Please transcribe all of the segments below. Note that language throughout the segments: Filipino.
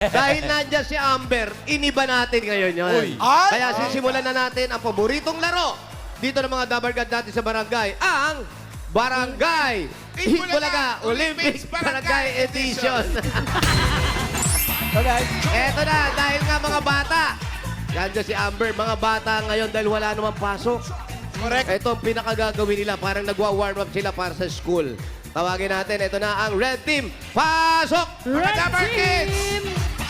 Dahil nandiyan si Amber, iniba natin ngayon yun. Uy. Kaya sisimulan na natin ang paboritong laro dito ng mga dabargad natin sa barangay, ang Barangay Hitbulaga Olympics Barangay Edition. Eto na, dahil nga mga bata, nandiyan si Amber, mga bata ngayon dahil wala namang pasok. Correct. Ito ang pinakagagawin nila, parang nagwa-warm up sila para sa school. Tawagin natin, ito na ang Red Team. Pasok! Mga Dabar Kids!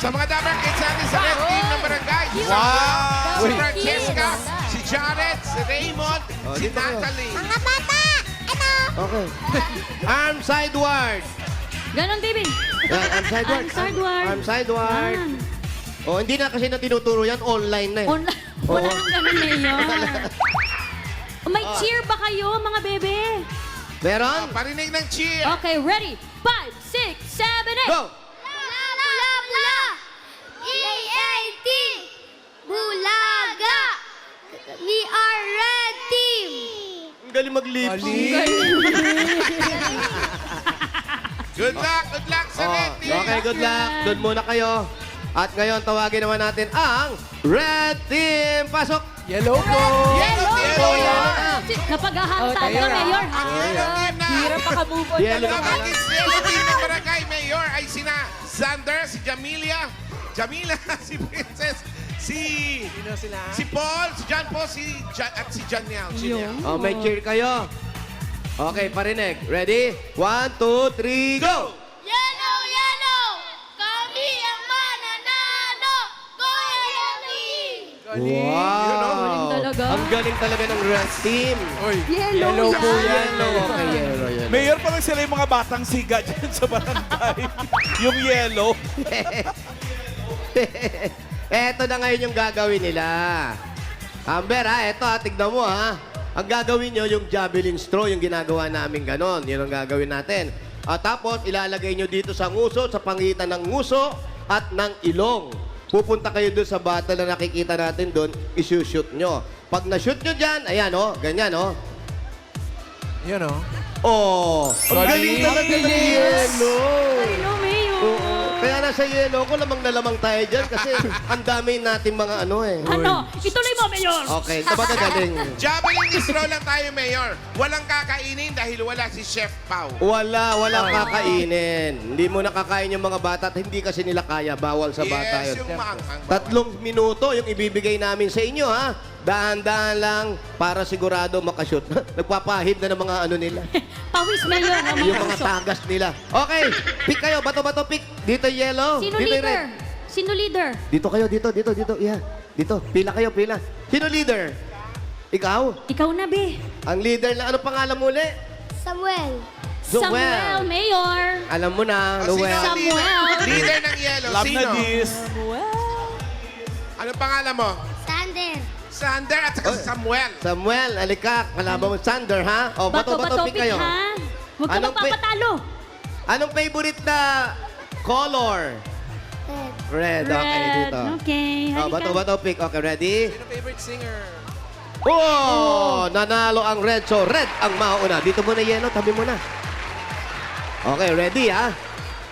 Sa mga Dabar Kids natin sa Red Team ng Barangay. Wow! Si Francesca, si Janet, si Raymond, si dito kayo. Natalie. Mga bata! Ano? Okay. Arm sideward. Ganon, David. Yan, arm sideward. Arm sideward. Arm sideward. Yan. Oh, hindi na kasi na tinuturo yan, online na eh. Wala nang ganun, Mayor. May cheer ba kayo, mga bebe? Meron? Parinig ng cheer. Okay, ready? 5, 6, 7, 8. Go! Pula, pula! EAT! Bulaga! We are red team! Ang galing mag-lips. Good luck sa Oh, Red Team. okay, good luck. Doon muna kayo. At ngayon, tawagin naman natin ang Red Team. Pasok! Yellow po! Yellow Team. Napaghahantad ka, Ayan. Mayor. Yellow Team na. Hirap makamove on Yellow Dabar na. Kids Yellow Team ng Barangay Mayor ay sina Sander, si Jamila, si Princess, Sino sila? si Paul, si John Paul, at si Janelle. Oh, may cheer kayo. Okay, parinig. Ready? 1, 2, 3, go! Yellow, yellow! Kami ang mananalo! Go Yellow Team! Wow! Galing talaga. Ang galing talaga ng Red Team. Oy, Yellow po yan. yan. Yellow, okay, yellow, yellow. Mayor, parang sila yung mga batang siga dyan sa barangay. Yung yellow. Eto na ngayon yung gagawin nila. Amber, eto tignan mo Ang gagawin nyo yung javelin straw, yung ginagawa namin ganon. Yun ang gagawin natin. At tapos, ilalagay nyo dito sa nguso, sa pangitan ng nguso at ng ilong. Pupunta kayo doon sa bata na nakikita natin doon, isushoot nyo. Pag na-shoot nyo dyan, ayan ganyan Yan o. Oh, ang galing talaga ng yellow. I know, Mayor. Oo. Kaya nasa yellow ko, lamang na lamang tayo dyan kasi ang dami nating mga Ano? Ituloy mo, Mayor. Okay, tabaga galing. Javelin throw lang tayo, Mayor. Walang kakainin dahil wala si Chef Pau. Walang kakainin. Hindi mo nakakain yung mga bata at hindi kasi nila kaya. Bawal sa bata Yes, yun. yung maanghang. 3 minuto yung ibibigay namin sa inyo, Dahan-dahan lang para sigurado makashoot. Nagpapahid na ng mga nila. Pawis, Mayor. yung mga tagas nila. Okay, pick kayo. Bato-bato, pick. Dito yellow. Sino dito yung leader? red. Sino leader? Dito kayo, dito. Yeah. Dito, pila kayo, pila. Sino leader? Ikaw? Ikaw na, be. Ang leader na, ano pangalan mo ulit? Samuel! Samuel, Mayor. Alam mo na, O, sino Noel. ang Samuel. leader ng yellow? Love Sino? na dis. Anong pangalan mo? Sander! Sander at saka Samuel. Samuel, alika. Kalaban mo, Sander, ha? O, bato-bato, pick kayo. ha? Huwag ka Anong magpapatalo. Anong favorite na color? Red! Red. Okay, dito. Okay. O, halika. bato-bato, pick. Okay, ready? Sino favorite singer? Oh! Nanalo ang red. So, red ang mauna. Dito muna, yellow. Tabi mo na. Okay, ready, ha?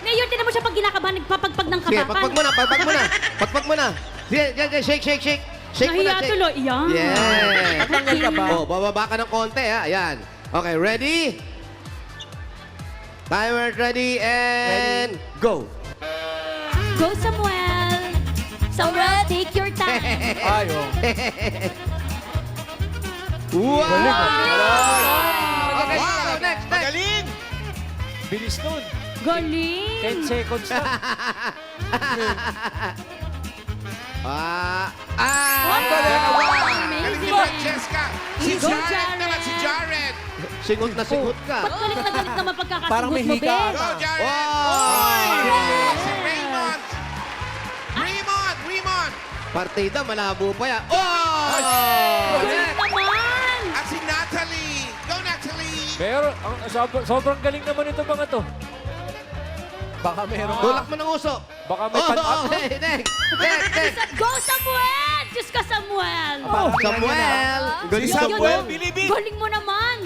Mayor, tinan mo siya pag kinakabahan, nagpapagpag ng Sige, kabakan. pagpag mo na, pagpag mo na. Pagpag mo na. Sige, shake, shake, shake. Shake mo na, Nahiya shake. tuloy. Yan. Yeah. Tatanggal ka ba? Oh, bababa ka ng konti, Ayan. Okay, ready? Timer ready and go. Go, Samuel. Samuel, take your time. Ayo. Wow! Okay, Wow! Next. Magaling! Bilis nun. Galing. 10 seconds na. Galing ni Amazing. Francesca. Si Go, Jared Jared. naman, si Jared. Singot na singot ka. Ba't galit na galit naman pagkakasugot Parang mo, may be? hika. Go, Jared. Wow! Si Raymond. Raymond. Partida, malabo pa yan. Oh! Galing naman. At si Natalie. Go, Natalie. Pero sobrang galing naman ito mga to. Baka meron. Tulak mo ng uso. Baka may pan-up. Okay, next. Go, Samuel! Diyos ka, Samuel. Samuel. Si Galing Yun, Samuel, yun, oh. bilibid. Galing mo naman.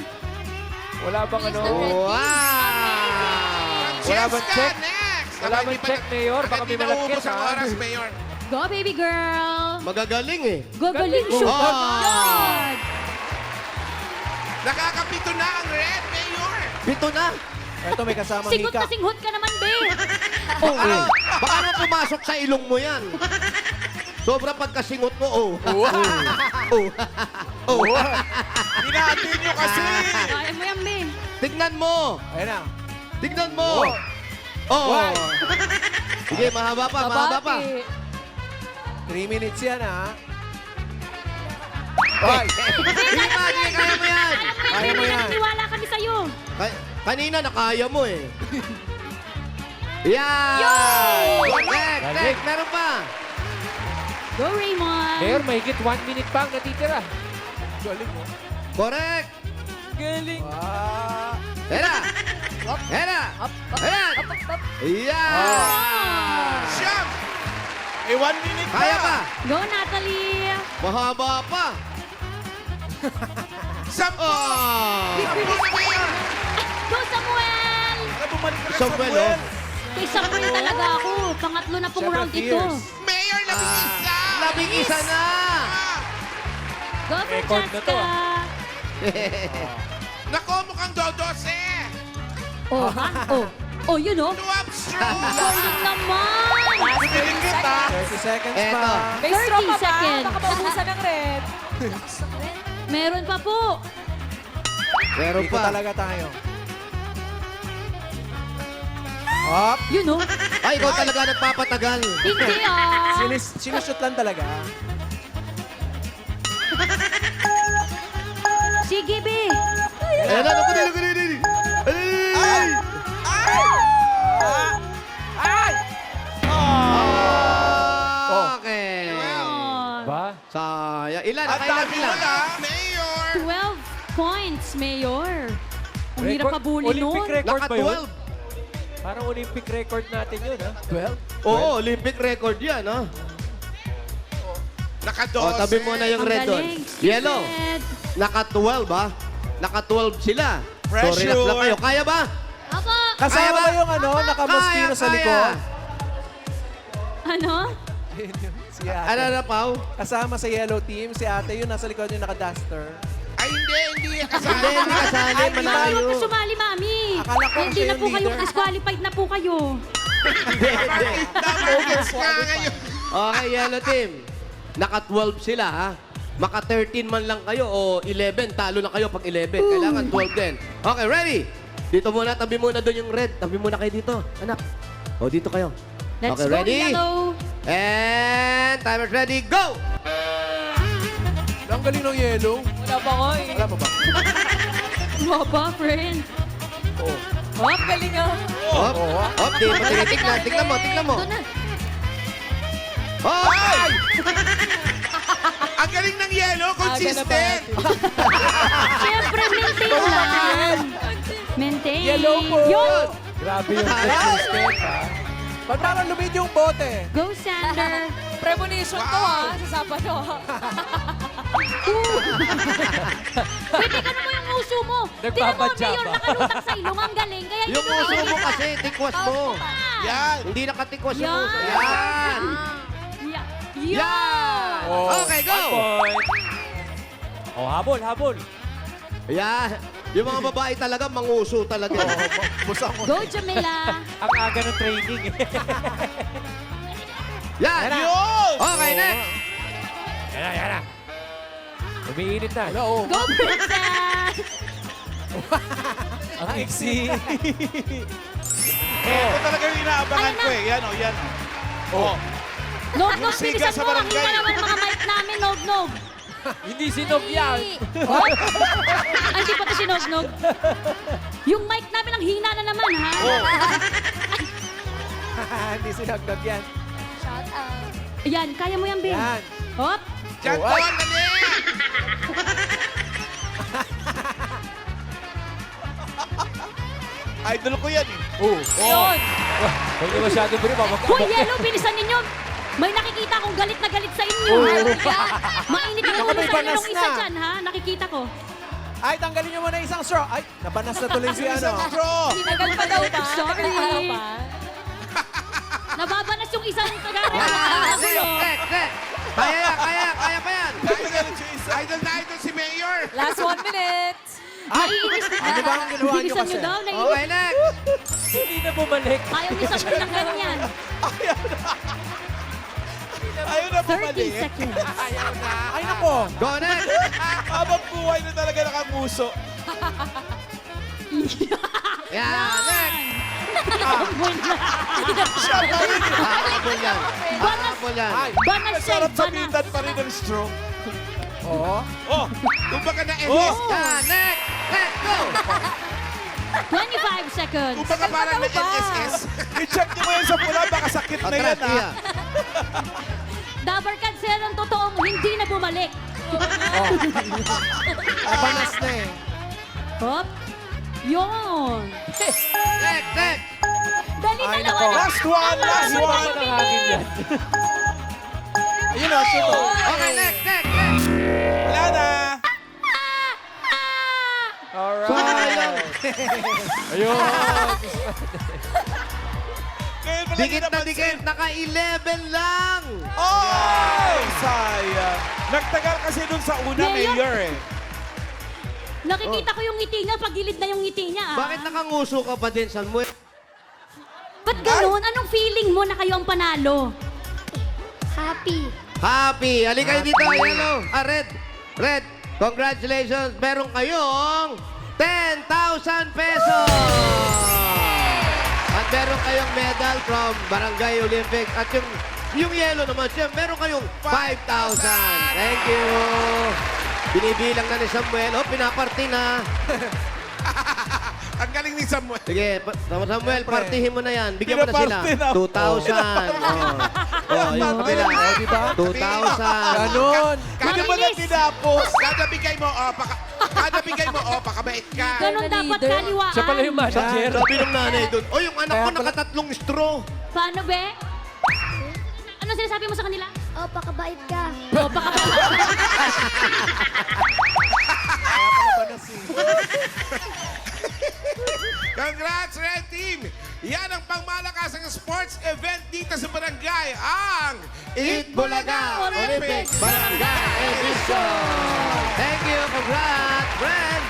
Wala bang ano? Wow! Wala bang Francesca check? next. Wala bang check, Mayor? Baka may Hindi nauubos malagkit, ang ha? oras, Mayor. Go, baby girl. Magagaling eh. Gagaling siya. Ah. God. Nakakapito na ang red, Mayor. Pito na. Ito may kasamang Singhot hika. na singhot ka naman, be. Baka na pumasok sa ilong mo yan. Sobra pagkasingot mo, oh. Oh. Hinatin nyo kasi! Kaya mo yan, be. Tignan mo. Ayan na. Tignan mo. Oh. Why? Sige, mahaba pa, mahaba pa. 3 minutes yan, ha? Why? Sige pa, sige, kaya mo yan. Kaya mo yan. Naniwala kami sa'yo. Kanina, nakaya mo eh. Yan! Next, meron pa. Go, Raymond. Mayor, mahigit 1 minute pa ang natitira. Galing mo. Correct. Galing. Ah. Hera. Hera. Ayan. Yan. Siyam. 1 minute pa. Kaya pa. Go, Natalie. Mahaba pa. Sampo. Oh. Sampo na, Mayor. Go, Samuel. Bumalik ka na, Samuel, oh. Kay Samuel talaga ako. Pangatlo na pong Siyempre, round ito. fierce. Mayor, labing isa. Labing isa na. Ah. Go, Record na to, Francesca. Nako, mukhang dodose. Oh, ha? Oh. Oh, yun oh. 12 strong. Galing naman. Pinigit, ha? 30 seconds Eto. pa. 30 seconds. Baka maubusan ng red. Meron pa po. Meron Dito pa. talaga tayo. Up. Yun oh. Ay, ikaw talaga nagpapatagal. Hindi ah. Sinushoot lang talaga. Sige, be. Ayan na, naku, Ay! Ay! Okay. Oh. Ba? Sayang. Ilan? Ang Nakailan dami sila? mo na. Mayor. 12 points, Mayor. Ang hirap kabuli Olympic nun. record ba yun? Naka-12. Parang Olympic record natin yun, ha? 12? Oo, Olympic record yan, ha? Naka-12. O, tabi mo na yung Ang red doon. galing. Yellow. Red. Naka-12, ha? Naka-12 sila. So, Pressure. relax lang kayo. Kaya ba? Apo. Kaya Kasama ba? ba yung ano, nakamoskino sa likod? Ano? Si ate. Ano na, Pao? Kasama sa yellow team, si ate yung nasa likod yung naka-duster. Ay, hindi Hindi, kasama. hindi kasali. Ay, Malayo. Huwag na sumali, mami. Akala ko Hindi siya na yung po kayo, leader. disqualified na po kayo. Hindi, hindi. Dapat ka ngayon. Okay, yellow team. Naka-12 sila, ha? Maka-13 man lang kayo o 11. Talo na kayo pag 11. Kailangan 12 din. Okay, ready? Dito muna, tabi muna doon yung red. Tabi muna kayo dito, anak. O, dito kayo. Let's Okay, go, ready? yellow. And timer's ready, go! Ang galing ng yellow. Wala pa ko eh. Wala pa ba? Maba, friend. Oo. Oh, galing ah. Hop, hop, di mo tinitignan. Tignan mo, tignan mo. Ito na. Hop! Ang galing ng yellow, consistent. Siyempre, maintain lang. Maintain. Yellow po. Yun. Grabe yung consistent, ha? Ba't parang lumid yung bote? Go, Sander. Premonition to ha, sa Sabado. Pwede ka naman yung uso mo. Tingnan mo, Nagpapadya Mayor, ba? nakalutang sa ilong. Ang galing. Kaya Yung hindi uso mo mo kasi, tikwas mo. Yan. Hindi nakatikwas yung Yan. uso. Yan! Yan. Yan! Okay, go! 1 point. Oh, habol, habol. Yan. Yung mga babae talaga, manguso talaga. Busang mo. Go, Jamila. Ang aga ng training, eh. Yan! Okay, next! Yan na, yan na. Umiinit na. Hello. Go, Princess. Ang iksi. Ito talaga yung inaabangan ko eh. Yan o, yan o. Oh. Nog-nog, Siga bilisan sa mo. Ang barangay. hina naman ang mga mic namin, Nog-nog. Hindi sinog yan. Oh? Hindi pa ito si Nog-nog. Yung mic namin ang hina na naman, ha? Hindi sinagdag yan. Shout out. Yan, kaya mo yan, Bin. Yan. Hop. Diyan Oh, doon, ay. dali. Idol ko yan eh. Yun. Huwag niyo masyado bro, Hoy, babak-babak. Yellow, bilisan ninyo. May nakikita akong galit na galit sa inyo. Mainit ang Ako, ulo may sa inyo banas nung isa na. dyan, ha? Nakikita ko. Ay, tanggalin nyo muna isang straw. Ay, nabanas na tuloy si ano. Isang straw. Tinagal pa daw ba? Sorry. Tinagal pa. Nababanas yung isang kagaya. Next. Kaya pa yan. Idol na idol si Mayor. Last 1 minute. Naiinis na. Ano ba ang ginawa niyo Bilisan kasi? nyo daw. Okay, next. Hindi na bumalik. Ayaw ni Samuel ng ganyan. Ayaw na 30 pumalik. seconds. Ay, nako. Go, next. Habang buhay na talaga nakamuso. Yan, next. Nakakabol na. Siya pa rin. Nakakabol yan. Nakakabol yan. Banas siya. Masarap Banas. sabitan pa rin ng straw. Oo. Oh, Kumbaga na Oh. ehis. Yan, next. Next, go. 25 seconds. Kumbaga parang na NSS. i-check niyo mo yan sa pula, baka sakit na yan, Atras, ha? iya. Dabarkad sila ng totoong hindi na bumalik. Nabanas na eh. Hop. Yun. Next. Dali Ay, dalawa nako. na. Last one, last Ano one. ang hangin yan? Ayun o, tuto. Okay, next. Wala na. Alright. Sayang. Ayun. Ngayon mo lang Dikit na napansin. dikit. Naka-11 lang. Oh! Sayang. Nagtagal kasi dun sa una, Mayor. Mayor, eh. Nakikita ko yung ngiti niya. Pagilid na yung ngiti niya. Ah. Bakit nakanguso ka pa din, Samuel? Ba't ganun? Anong feeling mo na kayo ang panalo? Happy. Happy. Halika kayo dito, yellow. Red. Red. Congratulations. Meron kayong 10,000 pesos. At meron kayong medal from Barangay Olympics. At yung yellow naman siya, meron kayong 5,000. Thank you. Binibilang na ni Samuel. Oh, pinaparty na. Ang galing ni Samuel. Sige, Samuel, partihin mo na yan. Bigyan mo na sila. Pinaparty na. 2,000. Yung kabila. Oh, diba? 2,000. Ganon. Hindi mo na tinapos. Kada bigay mo, pakabait ka. Ganun dapat leader. kaliwaan. Siya pala yung manager. Sabi ng nanay doon, oh, yung anak ko Kaya pala- nakatatlong straw. Paano, be? Ano sinasabi mo sa kanila? Oh, pakabait ka. O, baka Congrats, Red Team! Yan ang pangmalakasang sports event dito sa barangay, ang Eat Bulaga Olympic Barangay Edition. Thank you. Congrats, friend.